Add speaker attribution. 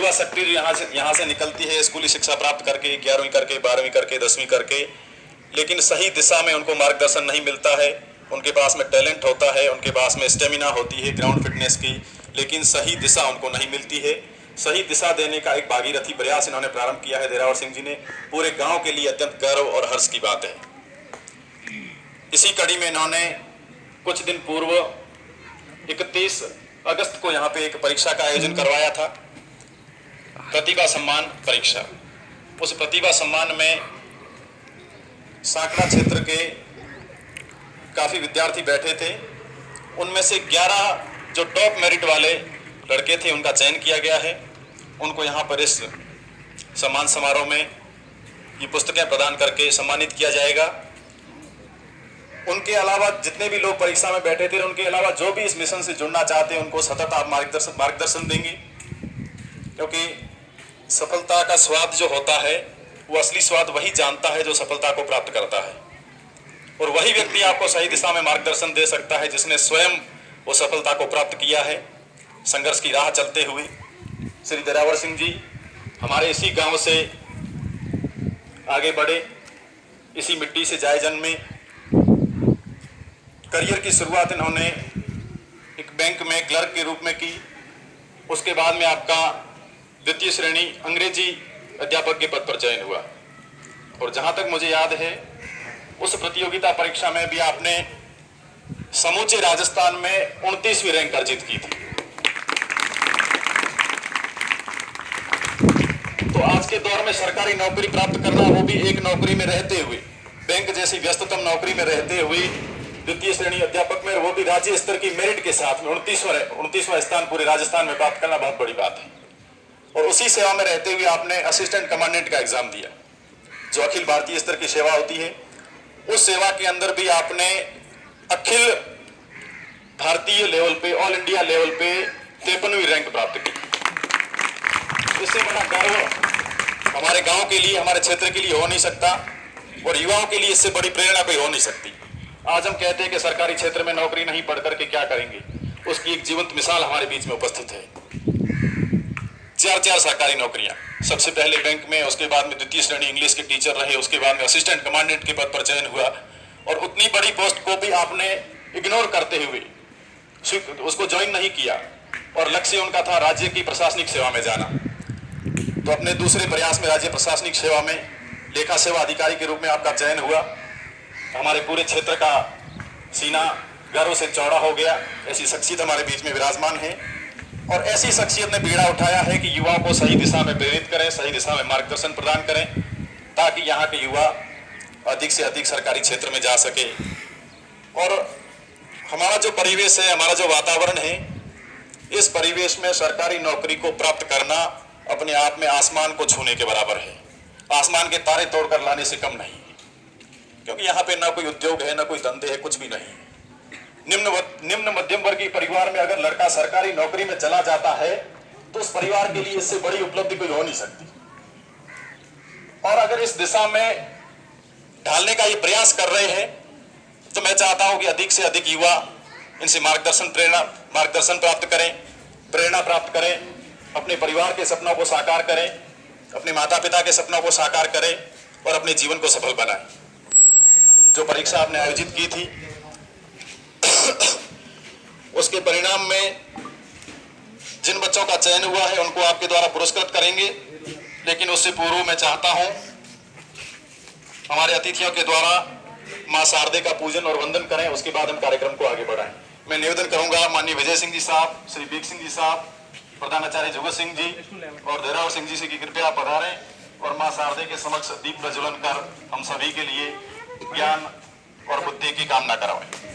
Speaker 1: युवा शक्ति यहाँ से निकलती है स्कूली शिक्षा प्राप्त करके, 11वीं करके, 12वीं करके, 10वीं करके, लेकिन सही दिशा में उनको मार्गदर्शन नहीं मिलता है। उनके पास में टैलेंट होता है, उनके पास में स्टेमिना होती है ग्राउंड फिटनेस की, लेकिन सही दिशा उनको नहीं मिलती है। सही दिशा देने का एक भागीरथी प्रयास इन्होंने प्रारंभ किया है देरावर सिंह जी ने। पूरे गांव के लिए अत्यंत गर्व और हर्ष की बात है। इसी कड़ी में इन्होंने कुछ दिन पूर्व 31 अगस्त को यहाँ पे एक परीक्षा का आयोजन करवाया था, प्रतिभा सम्मान परीक्षा। उस प्रतिभा सम्मान में सांकड़ा क्षेत्र के काफी विद्यार्थी बैठे थे। उनमें से 11 जो टॉप मेरिट वाले लड़के थे उनका चयन किया गया है। उनको यहाँ पर इस सम्मान समारोह में ये पुस्तकें प्रदान करके सम्मानित किया जाएगा। उनके अलावा जितने भी लोग परीक्षा में बैठे थे, उनके अलावा जो भी इस मिशन से जुड़ना चाहते हैं उनको सतत आप मार्गदर्शन देंगे, क्योंकि सफलता का स्वाद जो होता है वो असली स्वाद वही जानता है जो सफलता को प्राप्त करता है, और वही व्यक्ति आपको सही दिशा में मार्गदर्शन दे सकता है जिसने स्वयं वो सफलता को प्राप्त किया है संघर्ष की राह चलते हुए। श्री देरावर सिंह जी हमारे इसी गांव से आगे बढ़े, इसी मिट्टी से जाए जन्मे। करियर की शुरुआत इन्होंने एक बैंक में क्लर्क के रूप में की। उसके बाद में आपका द्वितीय श्रेणी अंग्रेजी अध्यापक के पद पर चयन हुआ, और जहां तक मुझे याद है उस प्रतियोगिता परीक्षा में भी आपने समूचे राजस्थान में 29वीं रैंक अर्जित की थी। तो आज के दौर में सरकारी नौकरी प्राप्त करना, वो भी एक नौकरी में रहते हुए, बैंक जैसी व्यस्ततम नौकरी में रहते हुए द्वितीय श्रेणी अध्यापक में, वो भी राज्य स्तर की मेरिट के साथ में 29वां स्थान पूरे राजस्थान में प्राप्त करना बहुत बड़ी बात है। और उसी सेवा में रहते हुए आपने असिस्टेंट कमांडेंट का एग्जाम दिया, जो अखिल भारतीय स्तर की सेवा होती है। उस सेवा के अंदर भी आपने अखिल भारतीय लेवल पे, ऑल इंडिया लेवल पे 53वीं रैंक प्राप्त की। इससे बड़ा गर्व हमारे गांव के लिए, हमारे क्षेत्र के लिए हो नहीं सकता, और युवाओं के लिए इससे बड़ी प्रेरणा कोई हो नहीं सकती। आज हम कहते हैं कि सरकारी क्षेत्र में नौकरी नहीं पढ़ करके क्या करेंगे, उसकी एक जीवंत मिसाल हमारे बीच में उपस्थित है। 4 सरकारी नौकरियां, सबसे पहले बैंक में, उसके बाद में द्वितीय श्रेणी इंग्लिश के टीचर रहे, उसके बाद में असिस्टेंट कमांडेंट के पद पर चयन हुआ, और उतनी बड़ी पोस्ट को भी आपने इग्नोर करते हुए उसको ज्वाइन नहीं किया, और लक्ष्य उनका था राज्य की प्रशासनिक सेवा में जाना। तो अपने दूसरे प्रयास में राज्य प्रशासनिक सेवा में लेखा सेवा अधिकारी के रूप में आपका चयन हुआ। हमारे पूरे क्षेत्र का सीना गर्व से चौड़ा हो गया। ऐसी शख्सियत हमारे बीच में विराजमान है, और ऐसी शख्सियत ने बीड़ा उठाया है कि युवाओं को सही दिशा में प्रेरित करें, सही दिशा में मार्गदर्शन प्रदान करें, ताकि यहाँ के युवा अधिक से अधिक सरकारी क्षेत्र में जा सके। और हमारा जो परिवेश है, हमारा जो वातावरण है, इस परिवेश में सरकारी नौकरी को प्राप्त करना अपने आप में आसमान को छूने के बराबर है। आसमान के तारे तोड़कर लाने से कम नहीं, क्योंकि यहाँ पे ना कोई उद्योग है, ना कोई धंधे है, कुछ भी नहीं। निम्न मध्यम वर्गीय परिवार में अगर लड़का सरकारी नौकरी में चला जाता है तो उस परिवार के लिए इससे बड़ी उपलब्धि कोई हो नहीं सकती। और अगर इस दिशा में ढालने का ये प्रयास कर रहे हैं तो मैं चाहता हूं कि अधिक से अधिक युवा इनसे मार्गदर्शन प्राप्त करें, प्रेरणा प्राप्त करें, अपने परिवार के सपनों को साकार करें, अपने माता पिता के सपनों को साकार करें, और अपने जीवन को सफल बनाएं। जो परीक्षा आपने आयोजित की थी उसके परिणाम में जिन बच्चों का चयन हुआ है उनको आपके द्वारा पुरस्कृत करेंगे, लेकिन उससे पूर्व मैं चाहता हूं हमारे अतिथियों के द्वारा मां शारदे का पूजन और वंदन करें, उसके बाद हम कार्यक्रम को आगे बढ़ाएं। मैं निवेदन करूंगा माननीय विजय सिंह जी साहब, श्री बीक सिंह जी साहब, प्रधानाचार्य जुगत सिंह जी और देरावर सिंह जी से की कृपया पधारें और मां शारदे के समक्ष दीप प्रज्वलन कर हम सभी के लिए ज्ञान और बुद्धि की कामना करवाएं।